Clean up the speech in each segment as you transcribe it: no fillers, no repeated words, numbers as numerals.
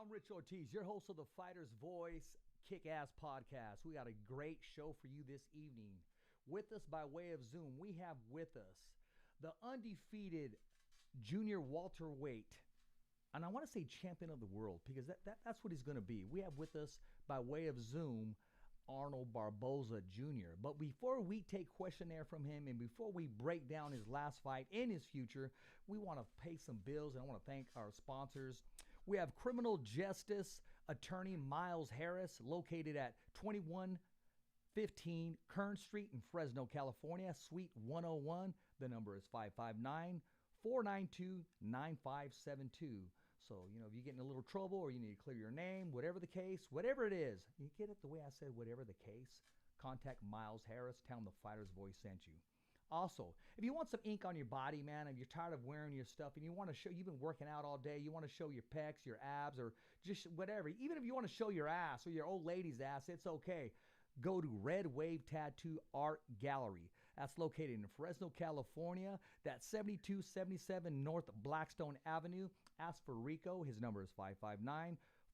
I'm Rich Ortiz, your host of the Fighter's Voice Kick-Ass Podcast. We got a great show for you this evening. With us by way of Zoom, we have with us the undefeated junior welterweight, and I want to say champion of the world because that's what he's going to be. We have with us by way of Zoom Arnold Barboza Jr. But before we take questionnaire from him and before we break down his last fight and his future, we want to pay some bills, and I want to thank our sponsors. We have criminal justice attorney Miles Harris, located at 2115 Kern Street in Fresno, California, Suite 101. The number is 559-492-9572. So, if you get in a little trouble or you need to clear your name, whatever the case, whatever it is, you get it the way I said, whatever the case, contact Miles Harris, tell him the Fighter's Voice sent you. Also, if you want some ink on your body, man, and you're tired of wearing your stuff and you want to show, you've been working out all day, you want to show your pecs, your abs, or just whatever, even if you want to show your ass or your old lady's ass, it's okay. Go to Red Wave Tattoo Art Gallery. That's located in Fresno, California. That's 7277 North Blackstone Avenue. Ask for Rico. His number is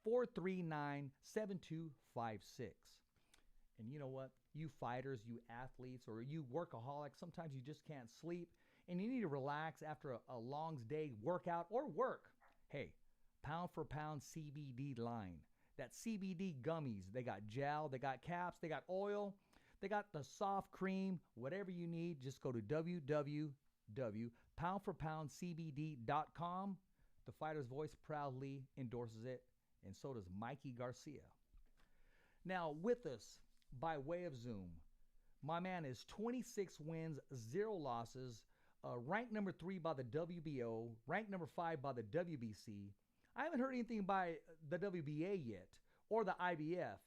559-439-7256. And you know what? You fighters, you athletes, or you workaholics, sometimes you just can't sleep and you need to relax after a long day workout or work. Hey, pound for pound CBD line. That CBD gummies, they got gel, they got caps, they got oil, they got the soft cream, whatever you need. Just go to www.poundforpoundcbd.com. The Fighter's Voice proudly endorses it, and so does Mikey Garcia. Now, with us by way of Zoom, my man is 26 wins, 0 losses, ranked number 3 by the WBO, ranked number 5 by the WBC. I haven't heard anything by the WBA yet or the IBF.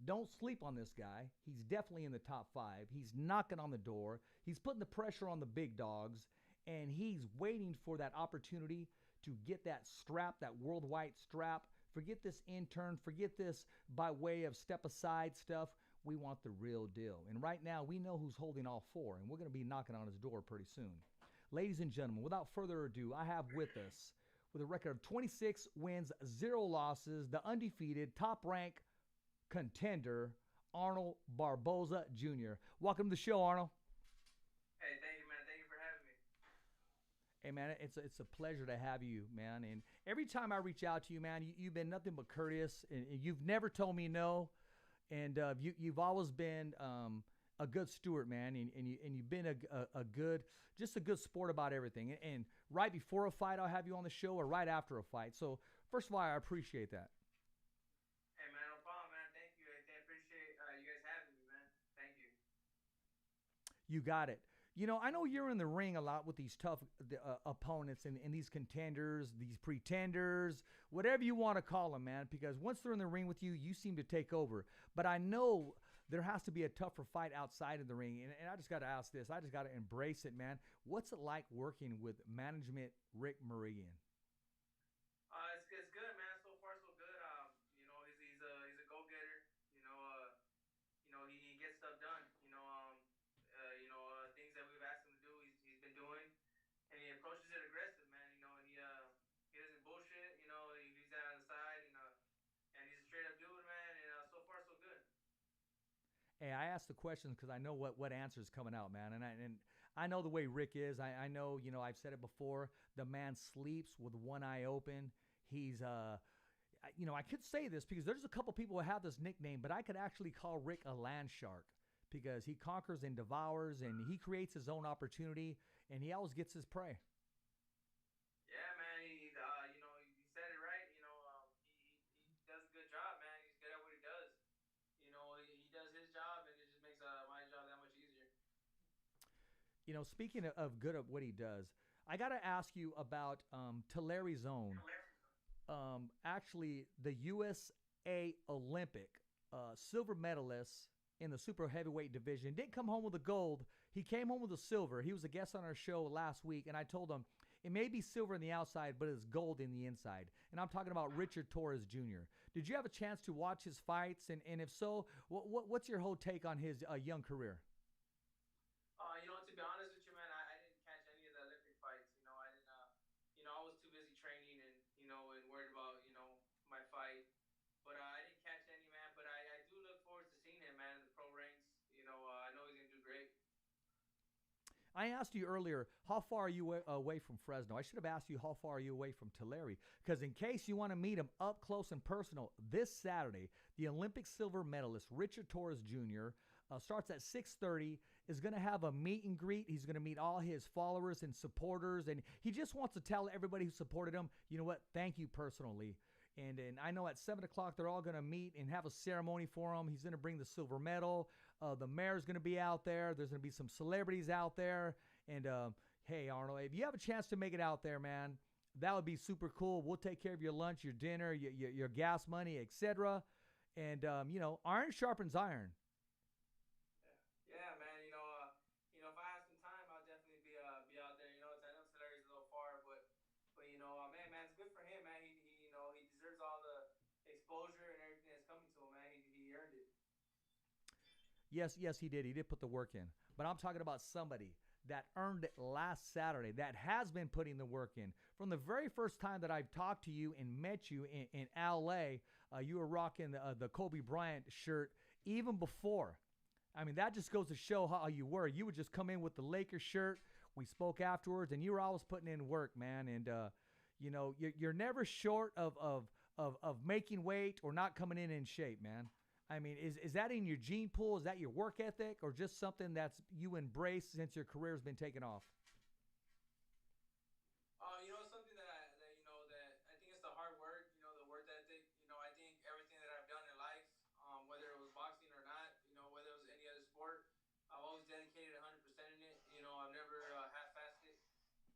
Don't sleep on this guy. He's definitely in the top 5. He's knocking on the door. He's putting the pressure on the big dogs, and he's waiting for that opportunity to get that strap, that worldwide strap. Forget this intern. Forget this by way of step aside stuff. We want the real deal. And right now, we know who's holding all 4, and we're going to be knocking on his door pretty soon. Ladies and gentlemen, without further ado, I have with us, with a record of 26 wins, 0 losses, the undefeated, top-ranked contender, Arnold Barboza Jr. Welcome to the show, Arnold. Hey, thank you, man. Thank you for having me. Hey, man, it's a pleasure to have you, man. And every time I reach out to you, man, you've been nothing but courteous, and you've never told me no. And you've always been a good steward, man, and you've been a good sport about everything. And right before a fight, I'll have you on the show, or right after a fight. So first of all, I appreciate that. Hey, man, no problem, man. Thank you. I appreciate you guys having me, man. Thank you. You got it. I know you're in the ring a lot with these tough opponents and these contenders, these pretenders, whatever you want to call them, man, because once they're in the ring with you, you seem to take over. But I know there has to be a tougher fight outside of the ring, and I just got to ask this. I just got to embrace it, man. What's it like working with management Rick Meridian? It's good, man. So far, so good. He's a go-getter. He gets stuff done. Things that we've asked him to do, he's been doing, and he approaches it aggressive, man. He doesn't bullshit. He leaves that on the side, and he's a straight up dude, man. And so far, so good. Hey, I asked the questions because I know what answer is coming out, man, and I know the way Rick is. I know, I've said it before. The man sleeps with one eye open. He's I could say this because there's a couple people who have this nickname, but I could actually call Rick a land shark, because he conquers and devours, and he creates his own opportunity, and he always gets his prey. Yeah, man. He said it right. He does a good job, man. He's good at what he does. He does his job, and it just makes my job that much easier. Speaking of good at what he does, I got to ask you about Tulare Zone. Actually, the USA Olympic silver medalist in the super heavyweight division didn't come home with the gold. He came home with the silver. He was a guest on our show last week, and I told him it may be silver on the outside, but it's gold in the inside. And I'm talking about Richard Torres Jr. Did you have a chance to watch his fights? And if so, what's your whole take on his young career? To be honest with you, man, I didn't catch any of the Olympic fights. I didn't. I was too busy training and and worried about my fight. I asked you earlier, how far are you away from Fresno? I should have asked you, how far are you away from Tulare? Because in case you want to meet him up close and personal, this Saturday, the Olympic silver medalist Richard Torres Jr. Starts at 6:30. Is going to have a meet and greet. He's going to meet all his followers and supporters, and he just wants to tell everybody who supported him, you know what? Thank you personally. And I know at 7 o'clock they're all going to meet and have a ceremony for him. He's going to bring the silver medal. The mayor's going to be out there. There's going to be some celebrities out there. And hey, Arnold, if you have a chance to make it out there, man, that would be super cool. We'll take care of your lunch, your dinner, your gas money, etc. And iron sharpens iron. Yeah, man. If I have some time, I'll definitely be out there. I know Tulare is a little far, but man, it's good for him, man. He deserves all the exposure and everything that's coming to him, man. He earned it. Yes, yes, he did. He did put the work in. But I'm talking about somebody that earned it last Saturday, that has been putting the work in. From the very first time that I've talked to you and met you in LA, you were rocking the Kobe Bryant shirt even before. I mean, that just goes to show how you were. You would just come in with the Lakers shirt. We spoke afterwards, and you were always putting in work, man. And, you're never short of making weight or not coming in shape, man. I mean, is that in your gene pool? Is that your work ethic, or just something that's you embrace since your career's been taken off? Something that I think it's the hard work. The work ethic. I think everything that I've done in life, whether it was boxing or not, whether it was any other sport, I've always dedicated 100% in it. I've never half-assed it.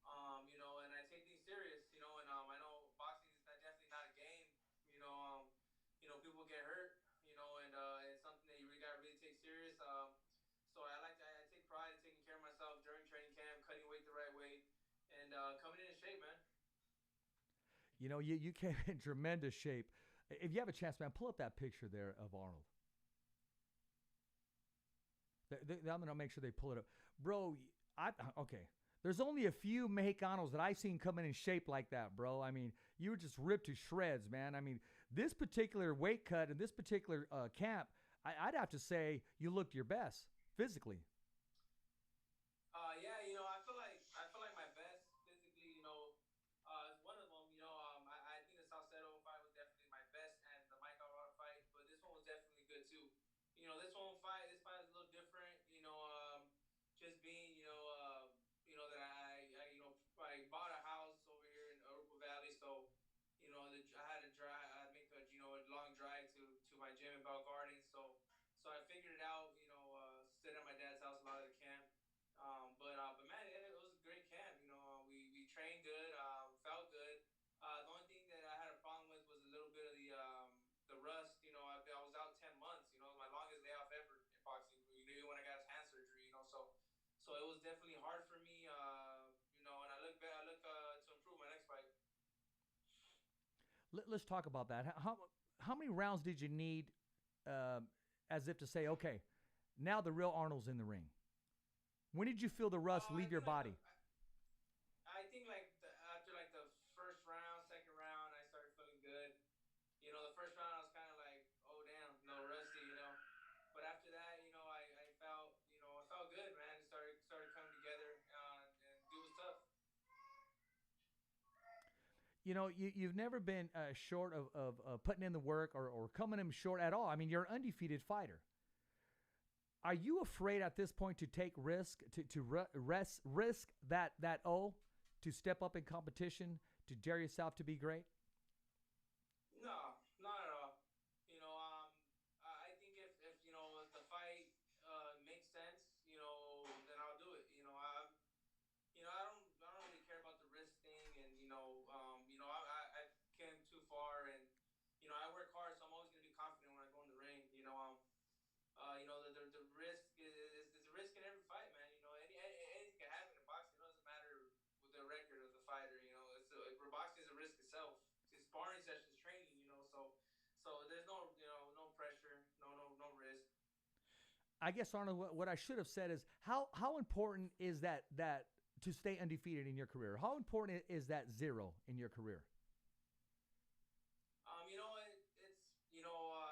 And I take things serious. And I know boxing is definitely not a game. You know, um, people get hurt. And it's something that you really got to really take serious. So I take pride in taking care of myself during training camp, cutting weight the right way, and coming in shape, man. You came in tremendous shape. If you have a chance, man, pull up that picture there of Arnold. I'm gonna make sure they pull it up, bro. Okay. There's only a few Mexicanos that I've seen come in shape like that, bro. I mean, you were just ripped to shreds, man. I mean, this particular weight cut and this particular camp, I'd have to say you looked your best physically. Yeah, I feel like my best physically. Is one of them. I think the Salcedo fight was definitely my best, and the Mike Alvarado fight, but this one was definitely good too. This fight is a little different. Just being, that I bought a house over here in Urupa Valley, so I had to drive. I had to make a long drive to my gym in Bell Gardens, so I figured it out. Stayed at my dad's house a lot of the camp. But man, it was a great camp. We trained good, felt good. The only thing that I had a problem with was a little bit of the rust. I was out 10 months. It was my longest layoff ever in boxing. Even when I got his hand surgery. So it was definitely hard for me. And I look to improve my next fight. Let's talk about that. How many rounds did you need, uh, as if to say, okay, now the real Arnold's in the ring? When did you feel the rust I leave your think like body? I think after like the first round, second round, I started feeling good. The first round I was kind of like, oh damn, rusty. But after that, I felt good, man. It started coming together, and it was tough. You've never been short of putting in the work or coming in short at all. I mean, you're an undefeated fighter. Are you afraid at this point to take risk that to step up in competition, to dare yourself to be great? No, not at all. I think if the fight makes sense, then I'll do it. I don't really care about the risk thing, and I've came too far, and I work hard, so I'm always gonna be confident when I go in the ring. The risk is a risk in every fight, man. Anything can happen in boxing. It doesn't matter with the record of the fighter. Boxing is a risk itself. It's sparring sessions, training. So there's no pressure, no risk. I guess Arnold, what I should have said is how important is that to stay undefeated in your career? How important is that zero in your career?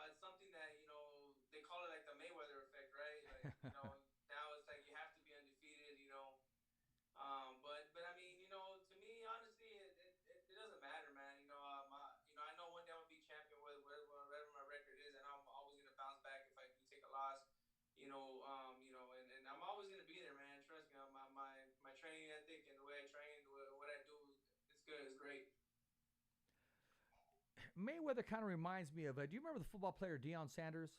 It's something that they call it like the Mayweather effect, right? Like now it's like you have to be undefeated. Mayweather kind of reminds me of, do you remember the football player Deion Sanders?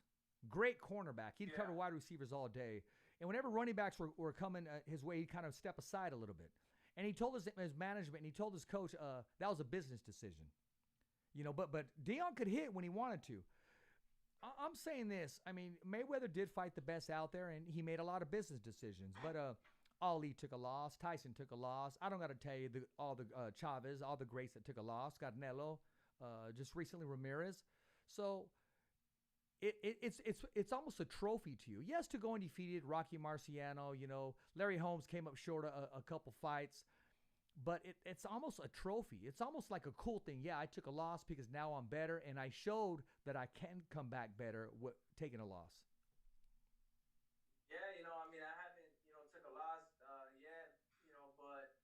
Great cornerback. He'd cover wide receivers all day. And whenever running backs were coming his way, he'd kind of step aside a little bit. And he told his management, and he told his coach that was a business decision. But Deion could hit when he wanted to. I'm saying this. I mean, Mayweather did fight the best out there, and he made a lot of business decisions. But Ali took a loss. Tyson took a loss. I don't got to tell you all the Chavez, all the greats that took a loss. Canelo, just recently Ramirez. So it's almost a trophy to you. Yes, to go undefeated, Rocky Marciano, Larry Holmes came up short a couple fights. But it's almost a trophy. It's almost like a cool thing. Yeah, I took a loss because now I'm better, and I showed that I can come back better taking a loss. Yeah, I mean, I haven't, took a loss yet, but,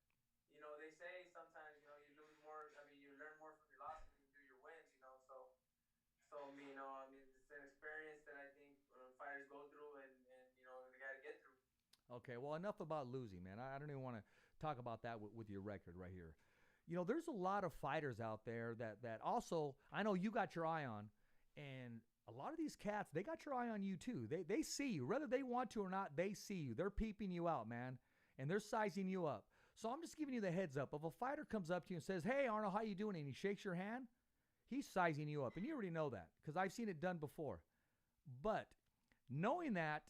they say sometimes, you lose more. I mean, you learn more from your losses than you do your wins, So, I mean, it's an experience that I think fighters go through and they got to get through. Okay, well, enough about losing, man. I don't even want to talk about that with your record right here. There's a lot of fighters out there that also, I know you got your eye on, and a lot of these cats, they got your eye on you too. They see you. Whether they want to or not, they see you. They're peeping you out, man, and they're sizing you up. So I'm just giving you the heads up. If a fighter comes up to you and says, "Hey, Arnold, how you doing?" and he shakes your hand, he's sizing you up, and you already know that because I've seen it done before. But knowing that,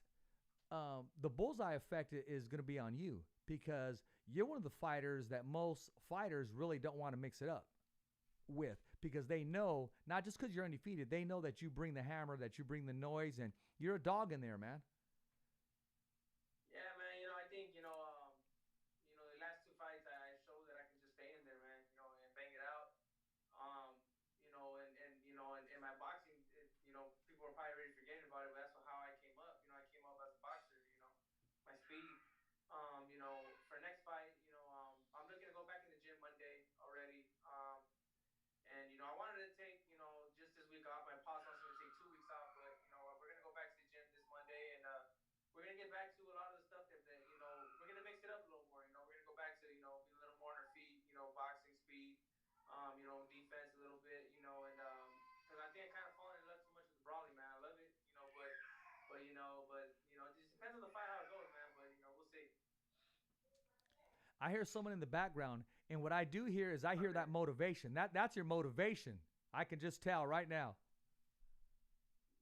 the bullseye effect is going to be on you because you're one of the fighters that most fighters really don't want to mix it up with because they know, not just because you're undefeated, they know that you bring the hammer, that you bring the noise, and you're a dog in there, man. Yeah, man. I think the last two fights I showed that I can just stay in there, man. And bang it out. Um, and my boxing, people are probably already forgetting about it, but that's how I came up. I came up as a boxer. My speed. For next fight, I'm looking to go back in the gym Monday already. And I wanted to take, just this week off. My boss wants me to take 2 weeks off, but we're gonna go back to the gym this Monday, and we're gonna get back to a lot of the stuff that we're gonna mix it up a little more. We're gonna go back to being a little more on our feet. Boxing speed, defense a little bit. And because I think I kind of fallen in love too much with the brawling, man. I love it. But it just depends on the fight how it goes, man. But we'll see. I hear someone in the background, and what I do hear is I hear that motivation. That's your motivation. I can just tell right now.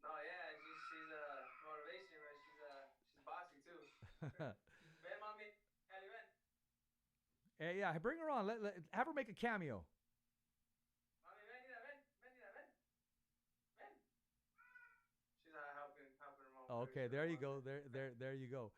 No, yeah, she's motivation, but she's boxy too. Ven, mommy, Ellie, ven. Hey, yeah, bring her on. Have her make a cameo. Mommy, ven, mira, ven, ven, mira, ven, ven. She's helping her mom. Okay, there you go. There you go.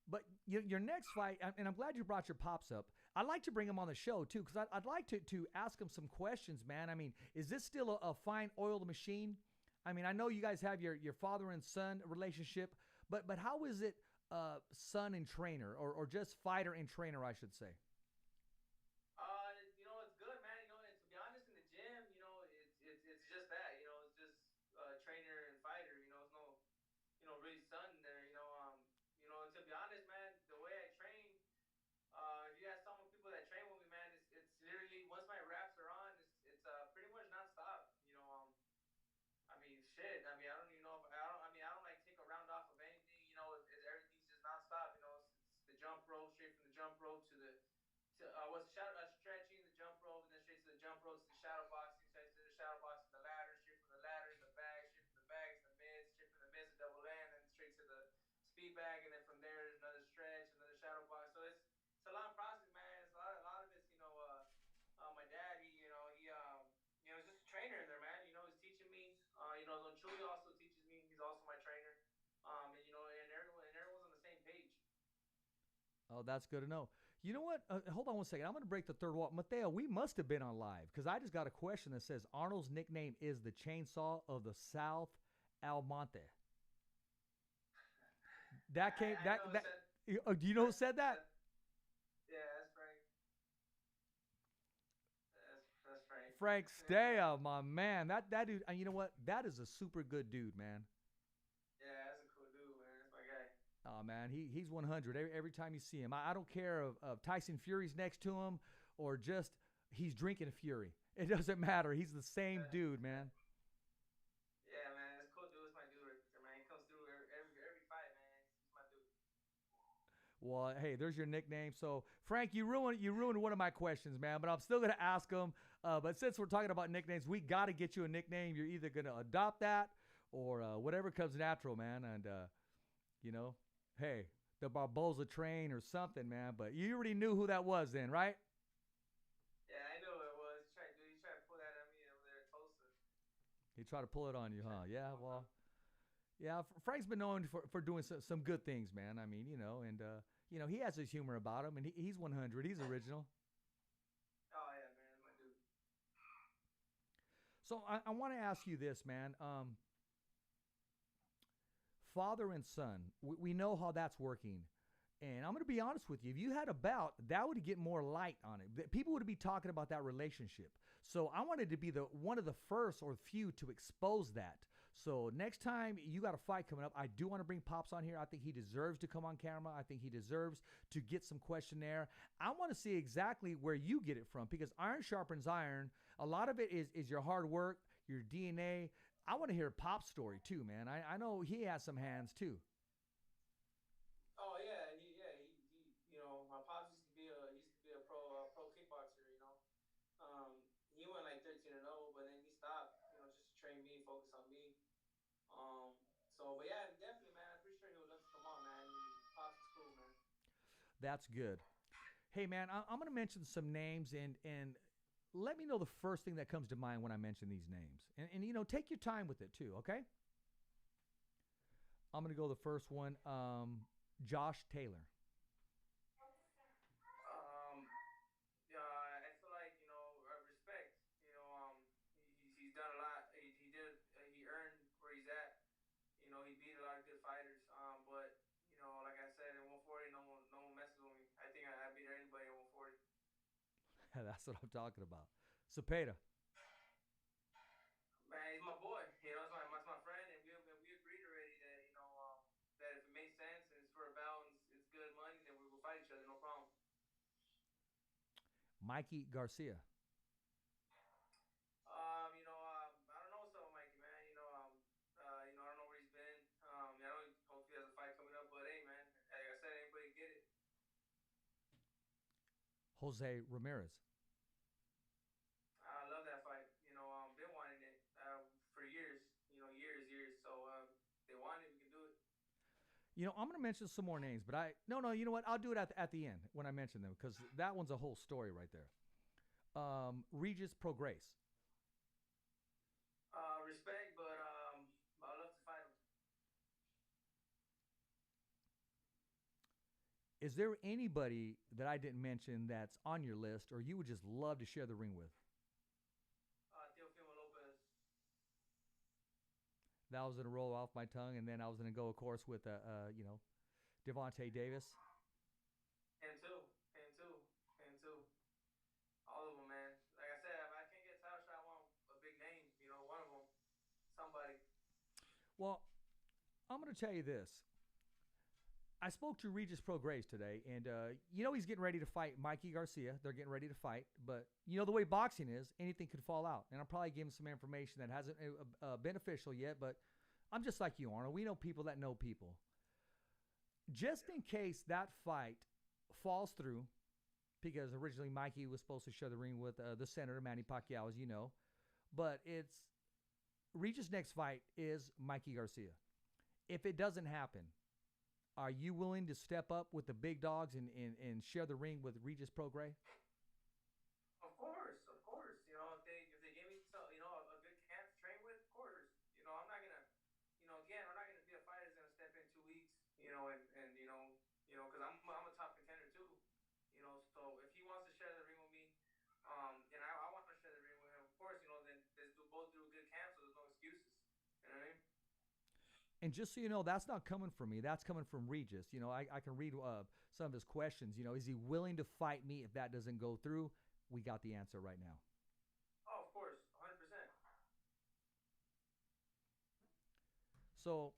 But your next fight, and I'm glad you brought your pops up. I'd like to bring him on the show, too, because I'd like to ask him some questions, man. I mean, is this still a fine oiled machine? I mean, I know you guys have your father and son relationship, but how is it son and trainer, or just fighter and trainer, I should say? It's good, man. And to be honest, in the gym, it's just that. It's just trainer and fighter. It's no, really son there. And to be honest, man, the way I train, if you ask some of the people that train with me, man, it's literally once my wraps are on, it's pretty much nonstop. I mean, shit. I mean, I don't even know if I don't. I mean, I don't like take a round off of anything. Everything's just nonstop. It's the jump rope, straight from the jump rope to the stretching, the jump rope, and then straight to the jump rope to the shadow boxing, straight to the shadow boxing, the ladder, straight from the ladder to the bag, straight from the bags, the mids, straight from the mids to double end, and straight to the speed bag, and then from there there's another stretch, another shadow box. So it's a long process, man. It's a lot of it's my dad, he's just a trainer in there, man. He's teaching me. Don Chuy also teaches me. He's also my trainer. And everyone's on the same page. Oh, that's good to know. You know what? Hold on one second. I'm going to break the third wall. Mateo, we must have been on live because I just got a question that says Arnold's nickname is the Chainsaw of the South Almonte. That came. Do you know who said that? Yeah, that's Frank. That's Frank. Frank Staya, my man. That dude. And you know what? That is a super good dude, man. Yeah, that's a cool dude, man. That's my guy. Oh man, he's 100 every time you see him. I don't care if Tyson Fury's next to him or just he's drinking Fury. It doesn't matter. He's the same Yeah, dude, man. yeah, man, that's cool, dude. It's my dude right there, man. He comes through every fight, man. He's my dude. Well, hey, there's your nickname. So, Frank, you ruined one of my questions, man. But I'm still gonna ask them. But since we're talking about nicknames, we got to get you a nickname. You're either gonna adopt that or whatever comes natural, man. And you know, hey, the Barboza train or something, man. But you already knew who that was, then, right? Yeah, I know it was. He tried to pull that on me over there in Tulsa. He tried to pull it on He you, tried huh? to Yeah. pull it on Well, me. yeah. Frank's been known for doing some good things, man. I mean, and he has his humor about him, and he's 100. He's original. Oh yeah, man, that's my dude. So I want to ask you this, man. Father and son, we know how that's working. And I'm going to be honest with you. If you had a bout, that would get more light on it. People would be talking about that relationship. So I wanted to be the one of the first or few to expose that. So next time you got a fight coming up, I do want to bring Pops on here. I think he deserves to come on camera. I think he deserves to get some questionnaire. I want to see exactly where you get it from because iron sharpens iron. A lot of it is your hard work, your DNA. I want to hear Pop's story too, man. I know he has some hands too. Oh yeah, my pops used to be a pro kickboxer. He went like 13-0, but then he stopped. Just to train me, focus on me. Um, but yeah, definitely, man. I'm pretty sure he would love to come on, man. Pops is cool, man. That's good. Hey, man, I'm going to mention some names and let me know the first thing that comes to mind when I mention these names. And take your time with it too, okay? I'm going to go the first one. Josh Taylor. I feel like respect. He's done a lot. He earned where he's at. He beat a lot of good fighters. But like I said, in 140, no one messes with me. I think I beat anybody in 140. That's what I'm talking about. Cepeda. Man, he's my boy. It's my friend, and we agreed already that that if it makes sense and it's for a bout and it's good money, then we will fight each other, no problem. Mikey Garcia. I don't know what's up with Mikey, man. I don't know where he's been. I know hopefully he has a fight coming up, but hey, man, like I said, anybody get it. Jose Ramirez. I love that fight. Been wanting it for years. Years. So they want it, we can do it. I'm going to mention some more names, but no, you know what? I'll do it at the end when I mention them because that one's a whole story right there. Regis Prograis. Respect, but I love to fight him. Is there anybody that I didn't mention that's on your list or you would just love to share the ring with? Teofimo Lopez. That was going to roll off my tongue, and then I was going to go, of course, with, Devontae Davis. Him too. Him too. Him too. All of them, man. Like I said, if I can't get a title shot, I want a big name. One of them. Somebody. Well, I'm going to tell you this. I spoke to Regis Prograis today, and he's getting ready to fight Mikey Garcia. They're getting ready to fight, but the way boxing is, anything could fall out. And I'll probably give him some information that hasn't been official yet, but I'm just like you, Arnold. We know people that know people. Just in case that fight falls through, because originally Mikey was supposed to share the ring with the senator, Manny Pacquiao, as you know, but it's Regis' next fight is Mikey Garcia. If it doesn't happen, are you willing to step up with the big dogs and share the ring with Regis Prograis? Of course, of course. If they give me a good camp to train with, of course. I'm not gonna, again, I'm not gonna be a fighter that's gonna step in 2 weeks. Because I'm a top contender too. So if he wants to share the ring with me, and I want to share the ring with him, of course. Then let's both do a good camp, so there's no excuses. You know what I mean? And just so you know, that's not coming from me. That's coming from Regis. I can read some of his questions. Is he willing to fight me if that doesn't go through? We got the answer right now. Oh, of course, 100%. So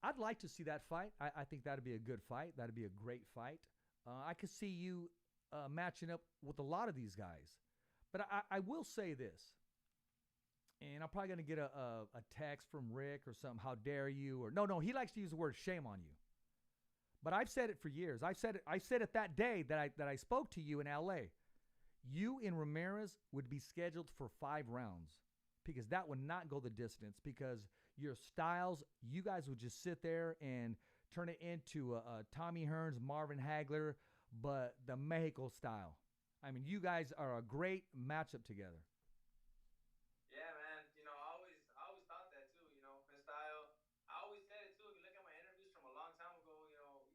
I'd like to see that fight. I think that'd be a good fight. That'd be a great fight. I could see you matching up with a lot of these guys. But I will say this, and I'm probably going to get a text from Rick or something. How dare you? Or no, he likes to use the word shame on you. But I've said it for years. I said it that day that I spoke to you in L.A. You and Ramirez would be scheduled for 5 rounds because that would not go the distance because your styles, you guys would just sit there and turn it into Tommy Hearns, Marvin Hagler, but the Mexico style. I mean, you guys are a great matchup together. Yeah, man. I always thought that too. In style. I always said it too. If you look at my interviews from a long time ago,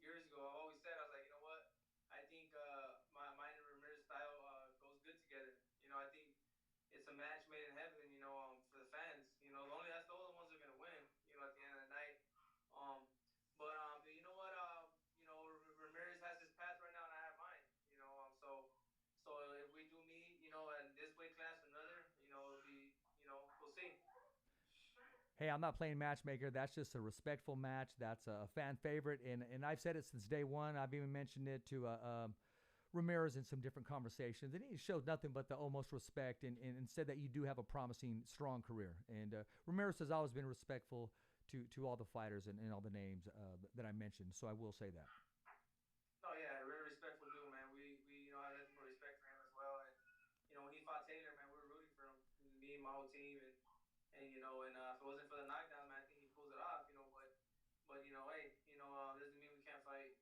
years ago, I've always said I was like, you know what? I think mine and Ramirez style goes good together. I think it's a match made in heaven. For the fans. That's the only ones that are gonna win. At the end of the night. Um, but you know what? Ramirez has his path right now, and I have mine. So if we do meet, in this weight class or another, it'll be, we'll see. Hey, I'm not playing matchmaker. That's just a respectful match. That's a fan favorite, and I've said it since day one. I've even mentioned it to Ramirez in some different conversations, and he showed nothing but the almost respect and said that you do have a promising, strong career. And Ramirez has always been respectful to all the fighters and all the names that I mentioned. So I will say that. Oh yeah, very respectful dude, man. We have nothing but respect for him as well. And when he fought Taylor, man, we were rooting for him, me and my whole team. And if it wasn't for the knockdowns, man, I think he pulls it off. But hey, doesn't mean we can't fight.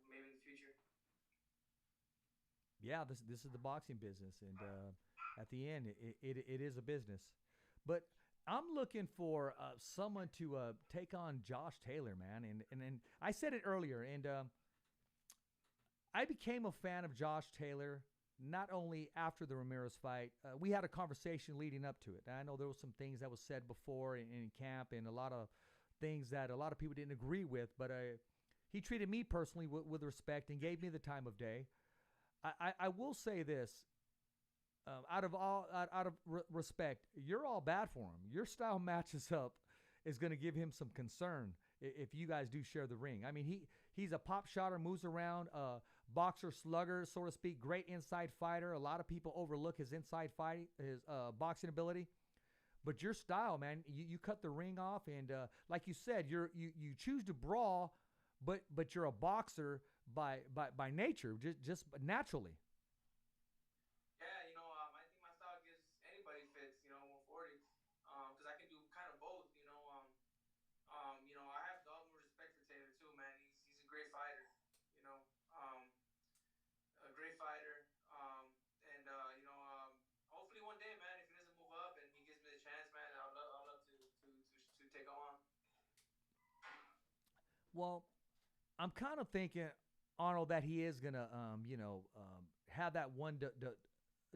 Maybe in the future. Yeah, this is the boxing business, and at the end, it is a business. But I'm looking for someone to take on Josh Taylor, man, and I said it earlier, and I became a fan of Josh Taylor not only after the Ramirez fight. We had a conversation leading up to it. I know there was some things that was said before in camp, and a lot of things that a lot of people didn't agree with, but he treated me personally with respect and gave me the time of day. I will say this, out of respect, you're all bad for him. Your style matches up is going to give him some concern if you guys do share the ring. I mean, he's a pop shotter, moves around, boxer, slugger, so to speak, great inside fighter. A lot of people overlook his inside fight, his boxing ability. But your style, man, you cut the ring off, and like you said, you choose to brawl, but you're a boxer by nature, just naturally. Yeah, I think my style gives anybody fits. 140. Because I can do kind of both. I have the utmost respect for Taylor too, man. He's a great fighter. You know, um, a great fighter. And hopefully one day, man, if he doesn't move up and he gives me the chance, man, I'd love to take him on. Well, I'm kind of thinking, Arnold, that he is gonna, have that one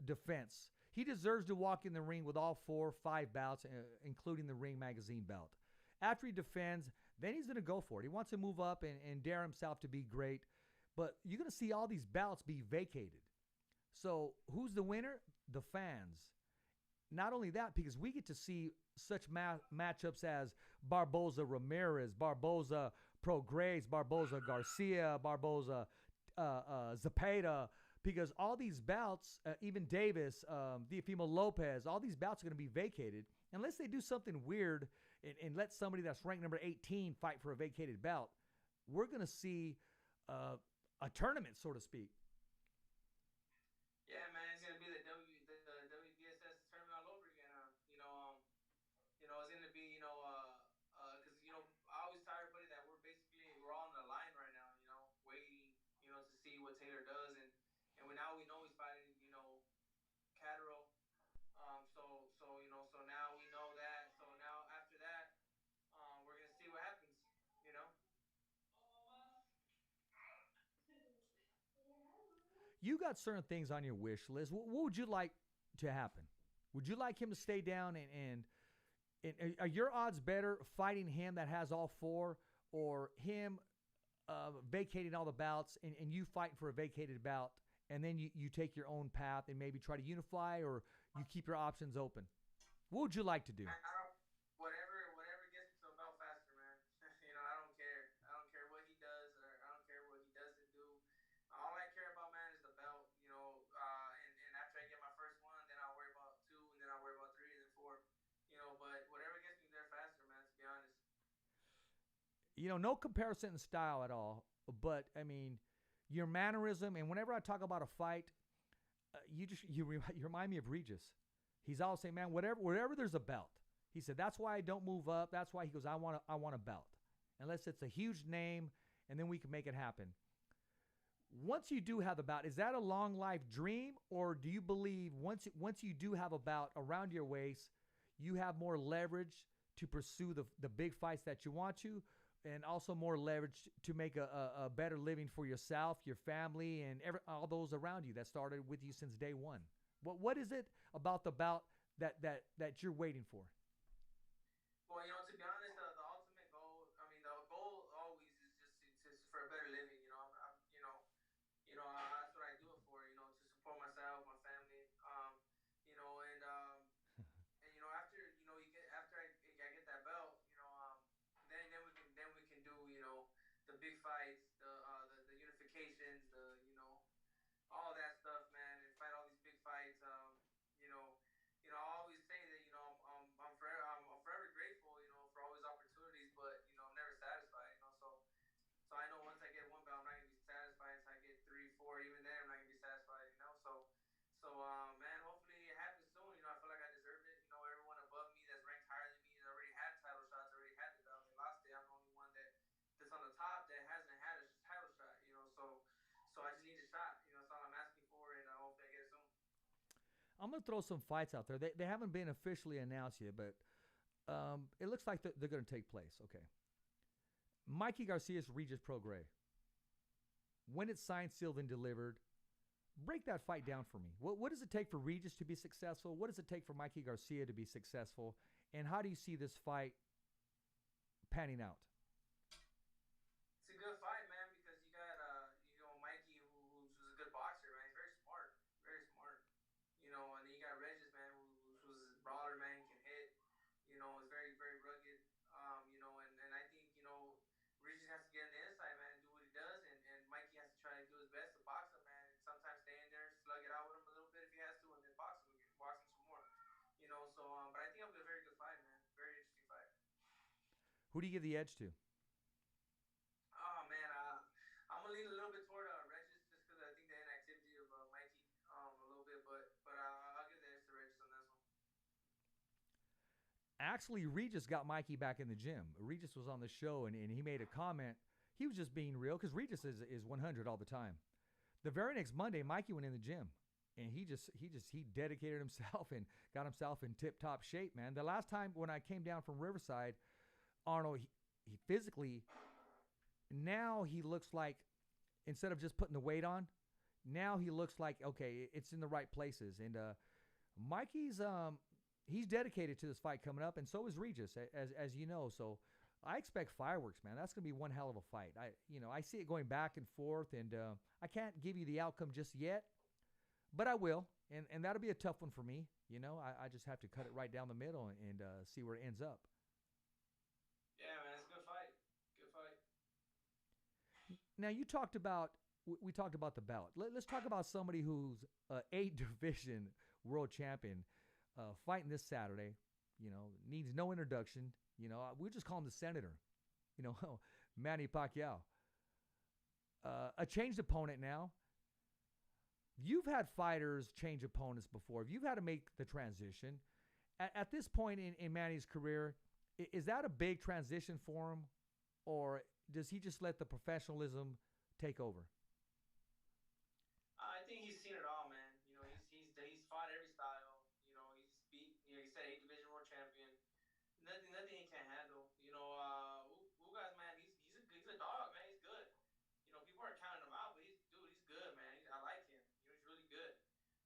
defense. He deserves to walk in the ring with all 4 or 5 bouts, including the Ring Magazine belt. After he defends, then he's gonna go for it. He wants to move up and dare himself to be great. But you're gonna see all these bouts be vacated. So who's the winner? The fans. Not only that, because we get to see such matchups as Barboza Ramirez, Barboza Prograis, Barboza Garcia, Barboza Zapata, because all these bouts, even Davis, Diafimo Lopez, all these bouts are going to be vacated unless they do something weird and let somebody that's ranked number 18 fight for a vacated bout. We're going to see a tournament, so to speak. Yeah, man, it's gonna be the WBSS tournament all over again. It's gonna be because I always tell everybody that we're all on the line right now. Waiting to see what Taylor does, and now we know he's fighting Catterall. So now we know that. So now after that, we're gonna see what happens. You know. You got certain things on your wish list. What would you like to happen? Would you like him to stay down and are your odds better fighting him that has all 4 or him vacating all the bouts and you fighting for a vacated bout and then you take your own path and maybe try to unify or you keep your options open? What would you like to do? I don't, whatever gets me to a belt faster, man. I don't care. I don't care what he does, or I don't care what he doesn't do. All I care about, man, is the belt. And after I get my first one, then I'll worry No comparison in style at all. But I mean, your mannerism, and whenever I talk about a fight, you remind me of Regis. He's always saying, man, wherever there's a belt, he said that's why I don't move up. That's why he goes, I want a belt, unless it's a huge name, and then we can make it happen. Once you do have a bout, is that a long life dream, or do you believe once you do have a bout around your waist, you have more leverage to pursue the big fights that you want to, and also more leverage to make a better living for yourself, your family, and all those around you that started with you since day one? What is it about the bout that you're waiting for? Well, to be honest, the ultimate goal. I mean, the goal always is just for a better living. I'm that's what I do it for. To support myself, my family. And after you get after I get that belt, then we can do the big fights, the unifications, all that stuff, man, and fight all these big fights. You know, I always say that I'm forever grateful, for all these opportunities, but I'm never satisfied, so I know once I get one belt, I'm not gonna be satisfied until I get three, four. Even then, I'm not gonna be satisfied, So man, hopefully it happens soon. I feel like I deserve it. Everyone above me that's ranked higher than me has already had title shots, already had the belt. They lost it. I'm the only one that's on the top that hasn't had a title shot. So I just need a shot. That's all I'm asking for, and hopefully I get it soon. I'm gonna throw some fights out there. They haven't been officially announced yet, but it looks like they're going to take place. Okay, Mikey Garcia's Regis Prograis. When it's signed, sealed, and delivered, break that fight down for me. What does it take for Regis to be successful? What does it take for Mikey Garcia to be successful? And how do you see this fight panning out? It's a good fight, man, because you got Mikey, who's a good boxer, man. He's very smart, very smart. And then you got Regis, man, who's a brawler, man. He can hit. Is very very rugged. And I think Regis has to get on the inside, man, and do what he does, and Mikey has to try to do his best to box him, man, and sometimes stay in there, slug it out with him a little bit if he has to, and then box him again, box him some more. But I think it'll be a very good fight, man. Very interesting fight. Who do you give the edge to? Oh man, I'm gonna lean a little bit toward Regis just because I think the inactivity of Mikey a little bit, but I'll give the edge to Regis on this one. Actually, Regis got Mikey back in the gym. Regis was on the show, and he made a comment. He was just being real because Regis is 100 all the time. The very next Monday, Mikey went in the gym, and he dedicated himself and got himself in tip-top shape, man. The last time when I came down from Riverside, Arnold, he physically, now he looks like, instead of just putting the weight on, now he looks like, okay, it's in the right places. And Mikey's he's dedicated to this fight coming up, and so is Regis, as you know. So I expect fireworks, man. That's gonna be one hell of a fight. I see it going back and forth, and I can't give you the outcome just yet, but I will, and that'll be a tough one for me. I just have to cut it right down the middle and see where it ends up. Yeah, man, it's a good fight. Good fight. Now we talked about the ballot. Let's talk about somebody who's a division world champion, fighting this Saturday. Needs no introduction. We just call him the Senator. Manny Pacquiao. A changed opponent now. You've had fighters change opponents before. If you've had to make the transition, at this point in Manny's career, is that a big transition for him, or does he just let the professionalism take over? I think he's seen it all, man. He's fought every style. He's beat. He said 8 division world champion. Nothing he can't handle. Ugas, man, he's a dog, man. He's good. People are counting him out, but he's good, man. I like him. He's really good.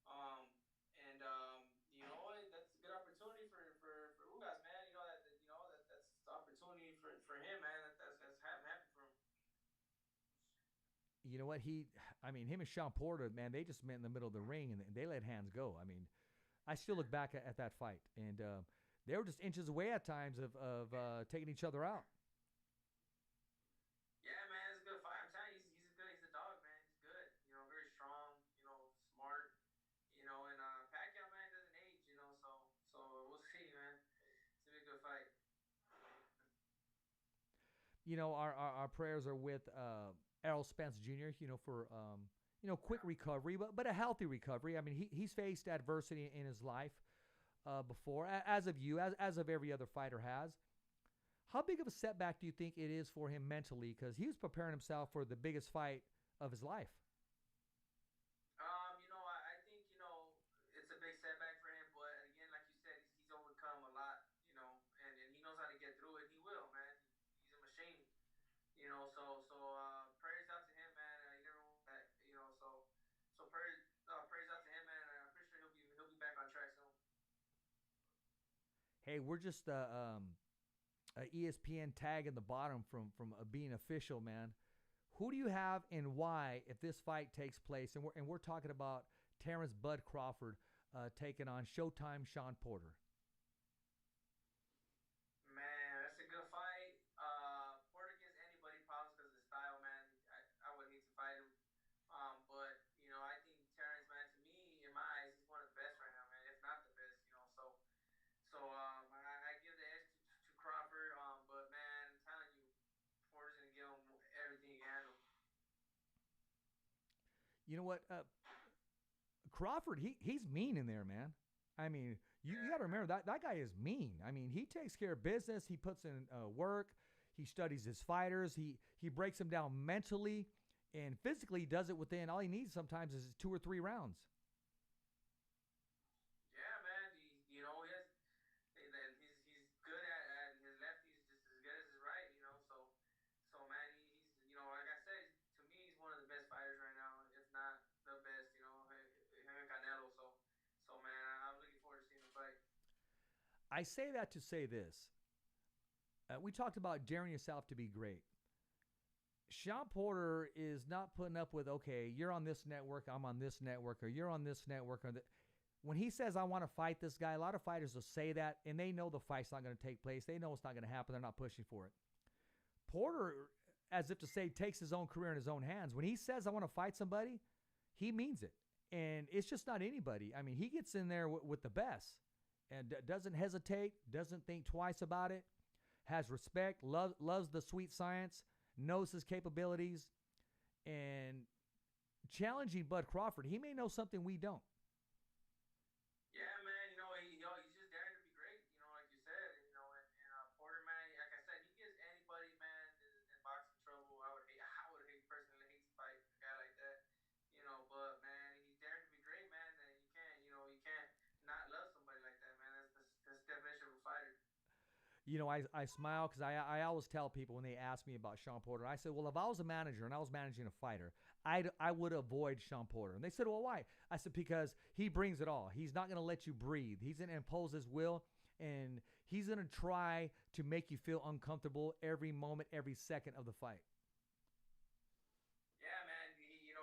Um, and that's a good opportunity for Ugas, man. That's the opportunity for him, man. That's happy for him. You know what? Him and Sean Porter, man, they just met in the middle of the ring, and they let hands go. I still look back at that fight, and they were just inches away at times of taking each other out. Yeah, man, it's a good fight. I'm telling you, he's good. He's a dog, man. He's good. Very strong. Smart. And Pacquiao, man, doesn't age. So we'll see, man. It's gonna be a good fight. our prayers are with Errol Spence Jr. For quick recovery, but a healthy recovery. I mean, he's faced adversity in his life before, as of you, as of every other fighter has. How big of a setback do you think it is for him mentally? Because he was preparing himself for the biggest fight of his life. I think it's a big setback for him, but again, like you said, he's overcome a lot, and he knows how to get through it. He will, man. He's a machine, So prayers out to him, man. He never wants that, So prayers out to him, man. I'm pretty sure he'll be back on track soon. Hey, we're just a ESPN tag in the bottom from being official, man. Who do you have and why if this fight takes place? And we're talking about Terrence Bud Crawford taking on Showtime Sean Porter. Man, that's a good fight. Porter gives anybody problems because of his style, man. I would hate to fight him. But I think Terrence, man, to me, in my eyes, he's one of the best right now, man. If not the best, I give the edge to Crawford. But man, I'm telling you, Porter's gonna give him everything he can handle. You know what? Crawford, he's mean in there, man. I mean, you got to remember that guy is mean. I mean, he takes care of business. He puts in work. He studies his fighters. He breaks them down mentally and physically. Does it within all he needs sometimes is 2 or 3 rounds. Yeah, man. He has. He's good at his lefties just as good as his right. So man, he's like I said, to me, he's one of the best fighters right now, if not the best. Him and Canelo. So man, I'm looking forward to seeing the fight. I say that to say this. We talked about daring yourself to be great. Sean Porter is not putting up with, okay, you're on this network, I'm on this network, or you're on this network. When he says, I want to fight this guy, a lot of fighters will say that, and they know the fight's not going to take place. They know it's not going to happen. They're not pushing for it. Porter, as if to say, takes his own career in his own hands. When he says, I want to fight somebody, he means it. And it's just not anybody. I mean, he gets in there with the best and doesn't hesitate, doesn't think twice about it, has respect, loves the sweet science, knows his capabilities, and challenging Bud Crawford. He may know something we don't. Yeah, man. He's just daring to be great. Like you said. And Porter, man, like I said, he gives anybody, man, in boxing trouble. I would personally hate to fight a guy like that. But man, he's daring to be great, man. And you can't not love somebody like that, man. That's the definition of a fighter. I smile because I always tell people when they ask me about Sean Porter, I said, well, if I was a manager and I was managing a fighter, I would avoid Sean Porter. And they said, well, why? I said, because he brings it all. He's not going to let you breathe. He's going to impose his will, and he's going to try to make you feel uncomfortable every moment, every second of the fight. Yeah, man. He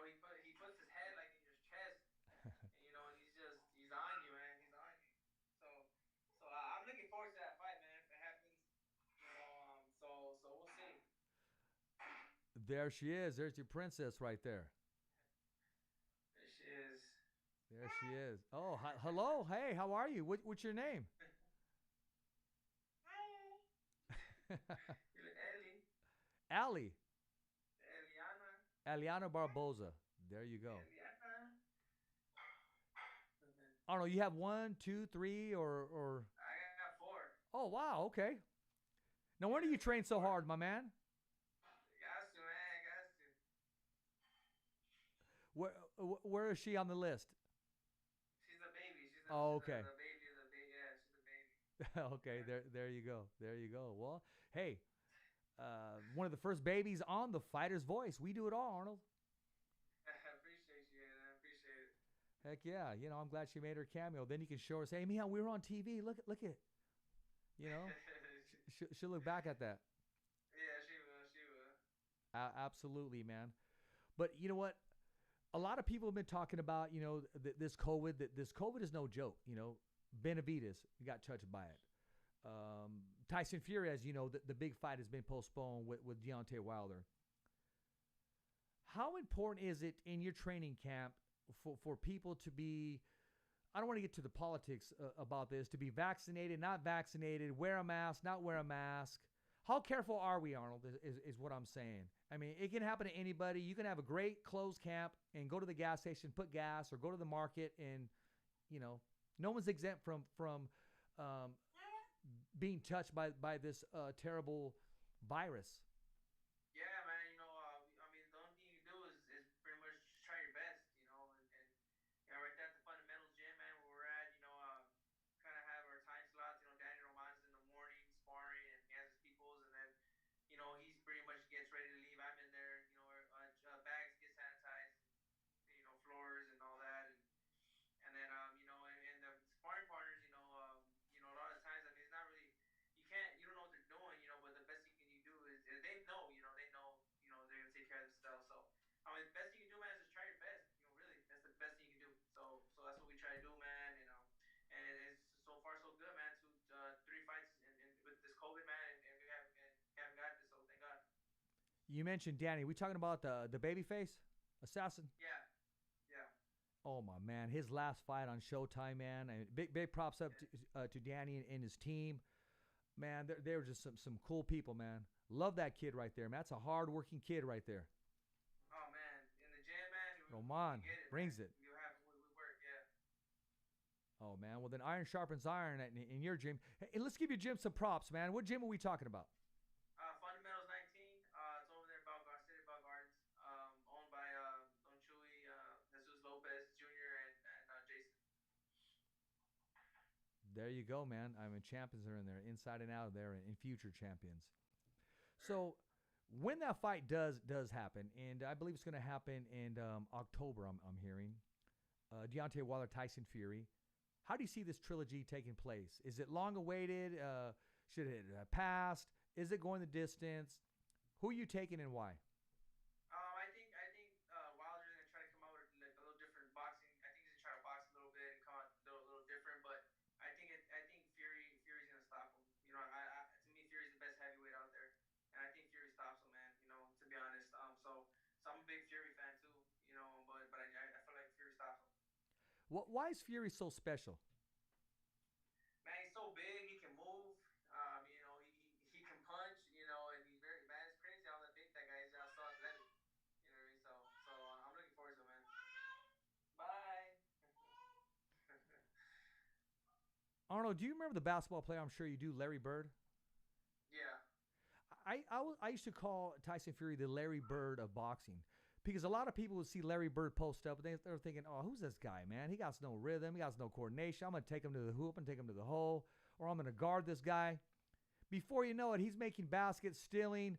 puts his head like in your chest, and he's on you, man. He's on you. So I'm looking forward to that fight, man. If it happens, so we'll see. There she is. There's your princess right there. There she is. There she is. Oh, hello. Hey, how are you? What's your name? Ellie. Allie. Eliana. Eliana Barboza. There you go. Eliana. Arnold, you have 1, 2, 3, or? I got 4. Oh, wow. Okay. No wonder you train so hard, my man. Got to, man. Got to. Where is she on the list? She's a baby. Okay. The baby. Yeah, she's a baby. Okay, there you go. There you go. Well, hey, one of the first babies on The Fighter's Voice. We do it all, Arnold. I appreciate you, man. I appreciate it. Heck yeah. I'm glad she made her cameo. Then you can show her, say, hey, Mia, we were on TV. Look at it. She'll look back at that. Yeah, she will. Absolutely, man. But you know what? A lot of people have been talking about, this COVID. This COVID is no joke. Benavidez got touched by it. Tyson Fury, as you know, the big fight has been postponed with Deontay Wilder. How important is it in your training camp for people to be, I don't want to get to the politics about this, to be vaccinated, not vaccinated, wear a mask, not wear a mask? How careful are we, Arnold? Is what I'm saying. I mean, it can happen to anybody. You can have a great closed camp and go to the gas station, put gas, or go to the market, and you know, no one's exempt from um, being touched by this terrible virus. Yeah, man. I mean, the only thing you can do is pretty much just try your best, and right there at the fundamentals gym, man, where we're at, kind of have our time slots. Danny Roman's in the morning sparring, and he has his peoples, and then he's pretty much gets ready to leave. I'm in there, bags get sanitized, and floors and all that, and then and the sparring partners, a lot of times, I mean, it's not really, you don't know what they're doing, but the best thing you do is they know, they're gonna take care of themselves. So I mean, the best thing you can do, man, is just try your best. Really, that's the best thing you can do. So that's what we try to do, man. And it's so far so good, man. Three fights with this COVID, man, and we haven't got this, so thank God. You mentioned Danny. We talking about the babyface assassin? Yeah, yeah, Oh my man, his last fight on Showtime, man. And big props up to Danny and his team. Man, they were just some cool people, man. Love that kid right there, man. That's a hard-working kid right there. Oh man, in the gym, man, Roman we get it, man. brings it. We work, yeah. Oh man, well then iron sharpens iron in your gym. Hey, let's give your gym some props, man. What gym are we talking about? Fundamentals 19. It's over there in City, Bell Gardens. Owned by Don Chewy, Jesus Lopez Jr. and Jason. There you go, man. I mean, champions are in there, inside and out of there, and future champions. So when that fight does happen, and I believe it's going to happen in October, I'm hearing, Deontay Wilder, Tyson Fury. How do you see this trilogy taking place? Is it long awaited? Should it have passed? Is it going the distance? Who are you taking and why? I think Wilder's gonna try to come out with like a little different boxing. I think he's gonna try to box a little bit and come out a little different. But I think Fury's gonna stop him. To me, Fury's the best heavyweight out there, and I think Fury stops him, man. To be honest. So I'm a big Fury fan too. But I feel like Fury stops him. Why is Fury so special? Man, he's so big. He can move. He can punch. And he's very, man. It's crazy how big that guy is. Just so athletic. You know what I mean? So I'm looking forward to it, man. Bye. Arnold, do you remember the basketball player? I'm sure you do, Larry Bird. Yeah. I used to call Tyson Fury the Larry Bird of boxing because a lot of people would see Larry Bird post up and they're thinking, oh, who's this guy, man? He got no rhythm. He got no coordination. I'm going to take him to the hoop and take him to the hole, or I'm going to guard this guy. Before you know it, he's making baskets, stealing.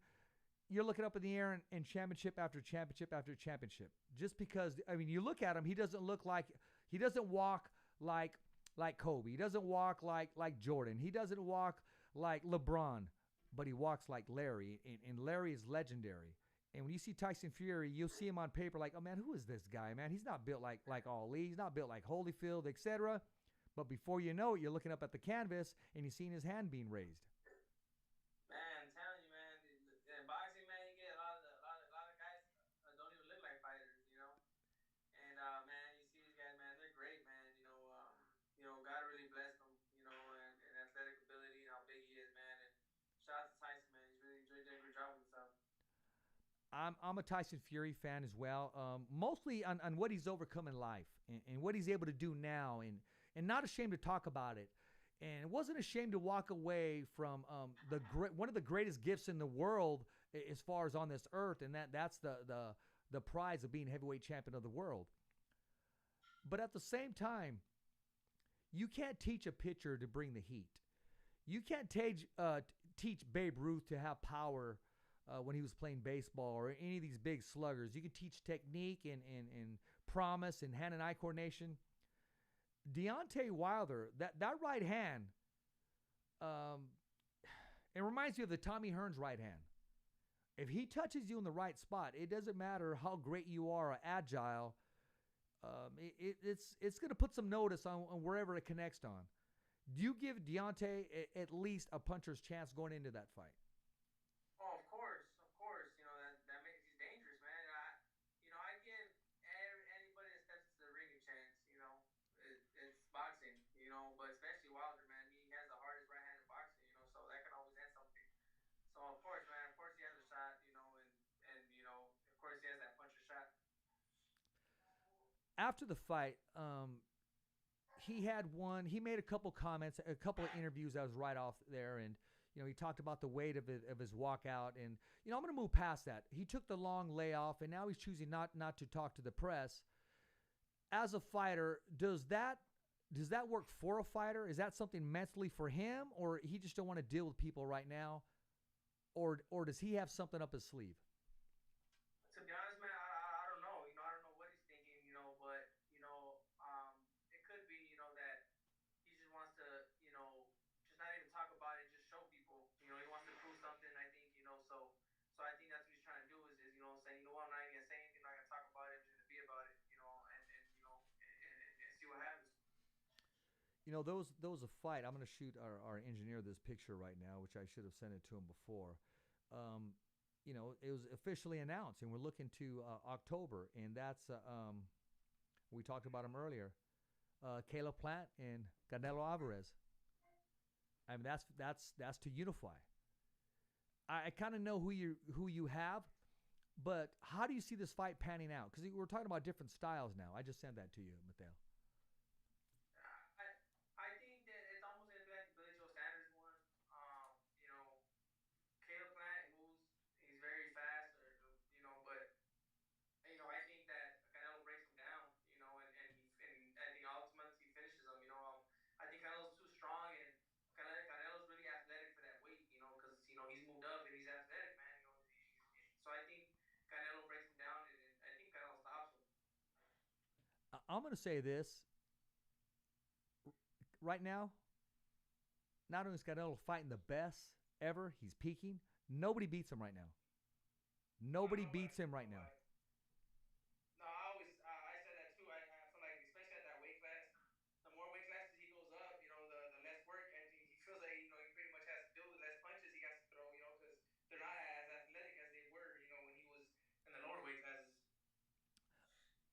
You're looking up in the air and championship after championship after championship. Just because, I mean, you look at him, he doesn't walk like Kobe. He doesn't walk like Jordan. He doesn't walk like LeBron, but he walks like Larry, and Larry is legendary. And when you see Tyson Fury, you'll see him on paper like, oh man, who is this guy, man? He's not built like Ali. He's not built like Holyfield, etc. But before you know it, you're looking up at the canvas and you're seeing his hand being raised. Man, I'm telling you, man. In boxing, man, you get a lot of guys don't even look like fighters, And man, you see these guys, man, they're great, man. God really blessed them, and athletic ability and how big he is, man. And shout out to Tyson, man. He's really doing a good job with himself. I'm a Tyson Fury fan as well, mostly on what he's overcome in life and what he's able to do now, and not ashamed to talk about it, and wasn't ashamed to walk away from one of the greatest gifts in the world as far as on this earth, and that's the prize of being heavyweight champion of the world. But at the same time, you can't teach a pitcher to bring the heat. You can't teach Babe Ruth to have power when he was playing baseball, or any of these big sluggers. You can teach technique and promise and hand-and-eye coordination. Deontay Wilder, that right hand, it reminds me of the Tommy Hearns right hand. If he touches you in the right spot, it doesn't matter how great you are or agile. It's going to put some notice on wherever it connects on. Do you give Deontay at least a puncher's chance going into that fight? Oh, of course. That makes he's dangerous, man. I give anybody that steps into the ring a chance. It's boxing. But especially Wilder, man. He has the hardest right hand in boxing. So that can always end something. So After the fight, he had one. He made a couple comments, a couple of interviews that was right off there, and he talked about the weight of his walkout, and I'm going to move past that. He took the long layoff, and now he's choosing not to talk to the press. As a fighter, does that work for a fighter? Is that something mentally for him, or he just don't want to deal with people right now, or does he have something up his sleeve? To be honest, man, I don't know. I don't know what he's thinking. But it could be that he just wants to just not even talk about it, just show people. He wants to prove something. I think so I think that's what he's trying to do is saying what, I'm not even gonna say anything. I'm not gonna talk about it. I'm just gonna be about it. And see what happens. Those a fight. I'm going to shoot our engineer this picture right now, which I should have sent it to him before. It was officially announced, and we're looking to October, and that's we talked about him earlier. Caleb Plant and Canelo Alvarez. I mean, that's to unify. I kind of know who you have, but how do you see this fight panning out? Because we're talking about different styles now. I just sent that to you, Mateo. I think that it's almost gonna be like the Billy Joe Sanders one. Caleb Plant moves. He's very fast, but I think that Canelo breaks him down. And I think ultimately he finishes him. I think Canelo's too strong, and Canelo's really athletic for that weight. Because he's moved up and he's athletic, man. So I think Canelo breaks him down, and I think Canelo stops him. I'm going to say this right now. Not only is Canelo fighting the best ever, he's peaking. Nobody beats him right now. Nobody beats him right now. No, I said that too. I feel like, especially at that weight class, the more weight classes he goes up, the less work. I think he feels like he pretty much has to do, the less punches he has to throw, because they're not as athletic as they were, when he was in the lower weight classes.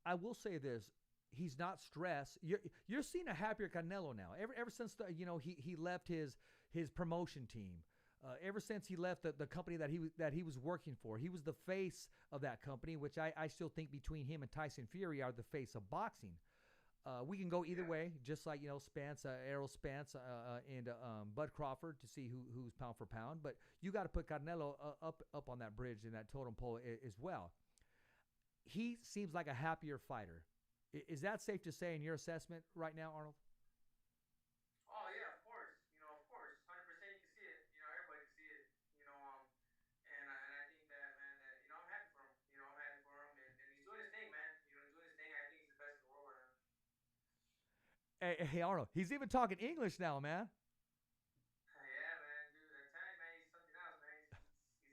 I will say this. He's not stressed. You're seeing a happier Canelo now. Ever since he left his promotion team. Ever since he left the company that he was working for, he was the face of that company, which I still think between him and Tyson Fury are the face of boxing. We can go either way, just like Spence, Errol Spence, and Bud Crawford to see who's pound for pound. But you got to put Canelo up on that bridge and that totem pole as well. He seems like a happier fighter. Is that safe to say in your assessment right now, Arnold? Oh yeah, of course. Of course, 100%. You can see it. Everybody can see it. And I think that, man, that I'm happy for him. I'm happy for him, and he's doing his thing, man. He's doing his thing. I think he's the best in the world right now. Hey, Arnold, he's even talking English now, man. Yeah, man, dude. I'm telling you, man, he's something else, man. He's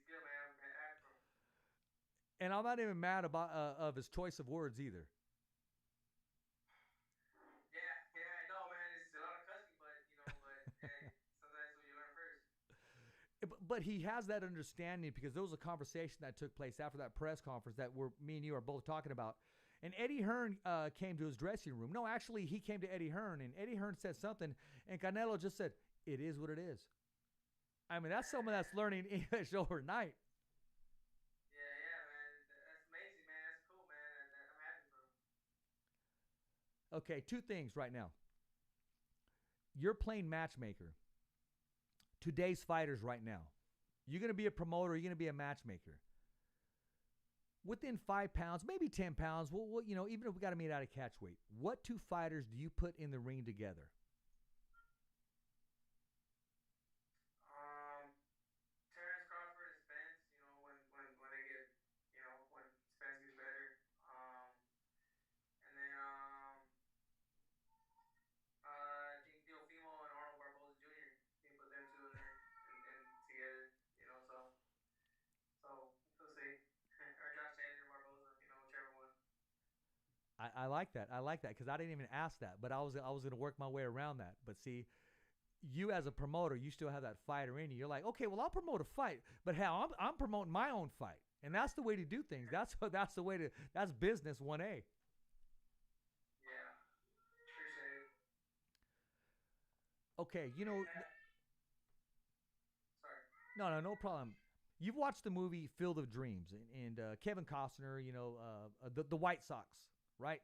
good, man. I'm happy for him. And I'm not even mad about of his choice of words either. Yeah, I know, man. It's a lot of cussing, but hey, sometimes what you learn first. But he has that understanding, because there was a conversation that took place after that press conference that me and you are both talking about. And Eddie Hearn came to his dressing room. No, actually, he came to Eddie Hearn, and Eddie Hearn said something, and Canelo just said, "It is what it is." I mean, that's someone that's learning English overnight. Yeah, man. That's amazing, man. That's cool, man. I'm happy for him. Okay, two things right now. You're playing matchmaker. Today's fighters right now. You're going to be a promoter. You're going to be a matchmaker. Within 5 pounds, maybe 10 pounds, even if we got to meet out of catch weight, what two fighters do you put in the ring together? Terrence Crawford and Spence. When they get, when Spence gets better. And then I think Teofimo and Arnold Barboza Jr. You can put them two in there and together. So we'll see. Or Josh Taylor, Barboza. Whichever one. I like that. I like that, because I didn't even ask that, but I was going to work my way around that. But see, you as a promoter, you still have that fighter in you. You're like, okay, well, I'll promote a fight, but hell, I'm promoting my own fight, and that's the way to do things. That's the way to. That's business 1A. Yeah, appreciate it. Okay, Sorry. no problem. You've watched the movie Field of Dreams, and Kevin Costner, the White Sox, right?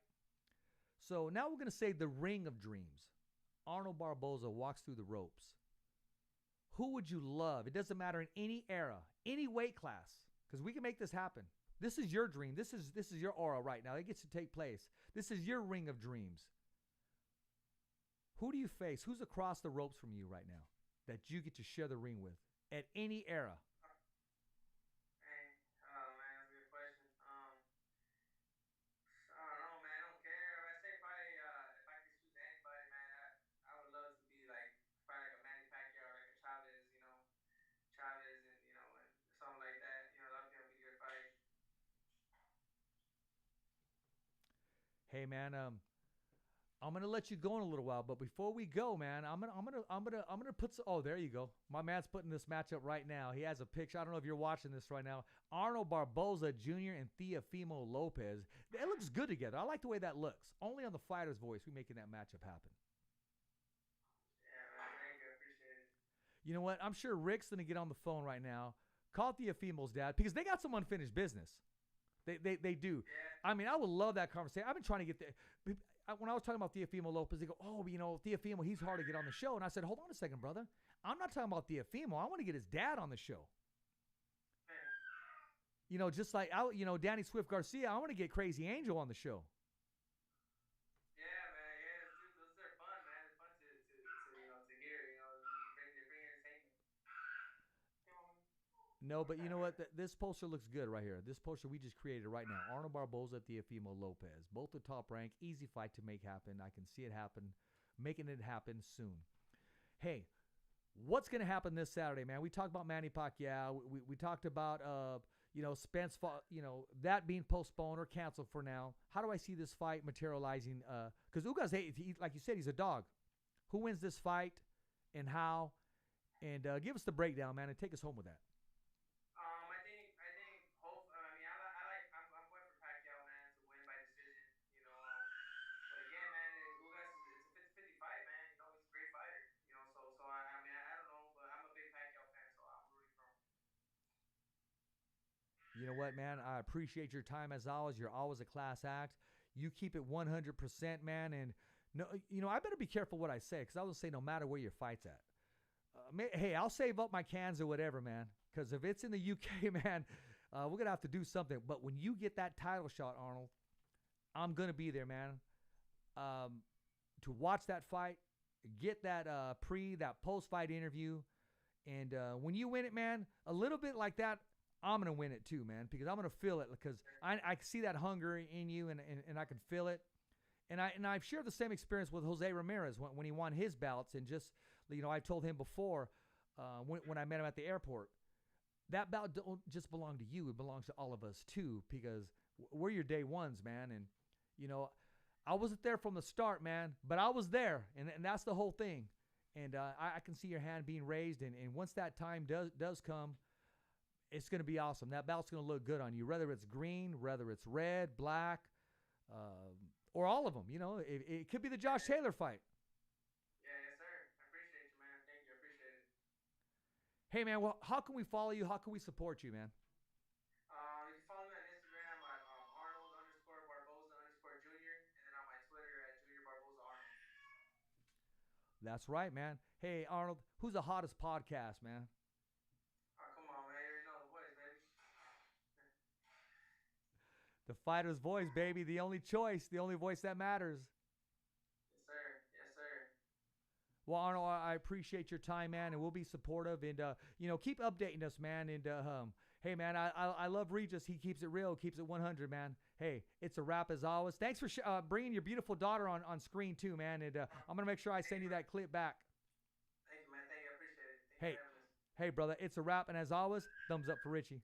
So now we're going to say the Ring of Dreams. Arnold Barboza walks through the ropes. Who would you love? It doesn't matter in any era, any weight class, because we can make this happen. This is your dream. This is your aura right now. It gets to take place. This is your Ring of Dreams. Who do you face? Who's across the ropes from you right now that you get to share the ring with at any era? Hey man, I'm gonna let you go in a little while, but before we go, man, I'm gonna put. Oh, there you go. My man's putting this matchup right now. He has a picture. I don't know if you're watching this right now. Arnold Barboza Jr. and Teofimo Lopez. It looks good together. I like the way that looks. Only on the Fighter's Voice we making that matchup happen. Yeah, man. Thank you. I appreciate it. You know what? I'm sure Rick's gonna get on the phone right now. Call Teofimo's dad because they got some unfinished business. They do. Yeah. I mean, I would love that conversation. I've been trying to get there. When I was talking about Teofimo Lopez, they go, oh, Teofimo, he's hard to get on the show. And I said, hold on a second, brother. I'm not talking about Teofimo. I want to get his dad on the show. Just like, Danny Swift Garcia, I want to get Crazy Angel on the show. Yeah, man. Yeah, those are fun, man. It's fun to hear, bring entertainment. No, but you know what? This poster looks good right here. This poster we just created right now. Arnold Barboza, Teofimo Lopez. Both the top rank. Easy fight to make happen. I can see it happen. Making it happen soon. Hey, what's going to happen this Saturday, man? We talked about Manny Pacquiao. We talked about, Spence, that being postponed or canceled for now. How do I see this fight materializing? Because Ugas, like you said, he's a dog. Who wins this fight and how? And give us the breakdown, man, and take us home with that. You know what, man? I appreciate your time as always. You're always a class act. You keep it 100%, man. And no, I better be careful what I say because I will say no matter where your fight's at. Hey, I'll save up my cans or whatever, man. Because if it's in the UK, man, we're gonna have to do something. But when you get that title shot, Arnold, I'm gonna be there, man. To watch that fight, get that that post-fight interview, and when you win it, man, a little bit like that. I'm going to win it too, man, because I'm going to feel it because I see that hunger in you and I can feel it. And I've shared the same experience with Jose Ramirez when he won his bouts. And just, I told him before when I met him at the airport, that bout don't just belong to you. It belongs to all of us too, because we're your day ones, man. And, I wasn't there from the start, man, but I was there. And that's the whole thing. And I can see your hand being raised. And once that time does come, it's going to be awesome. That bout's going to look good on you, whether it's green, whether it's red, black, or all of them. It could be the Josh Taylor fight. Yeah, yes, sir. I appreciate you, man. Thank you. I appreciate it. Hey, man, well, how can we follow you? How can we support you, man? You can follow me on Instagram at Arnold_Barboza_Jr. And then on my Twitter at Junior Barboza Arnold. That's right, man. Hey, Arnold, who's the hottest podcast, man? The Fighter's Voice, baby. The only choice. The only voice that matters. Yes, sir. Yes, sir. Well, Arnold, I appreciate your time, man, and we'll be supportive. And, keep updating us, man. And, hey, man, I love Regis. He keeps it real, keeps it 100, man. Hey, it's a wrap as always. Thanks for bringing your beautiful daughter on screen, too, man. And I'm going to make sure I send you that clip back. Thank you, man. Thank you. I appreciate it. Thank you for having us. Hey, brother, it's a wrap. And as always, thumbs up for Richie.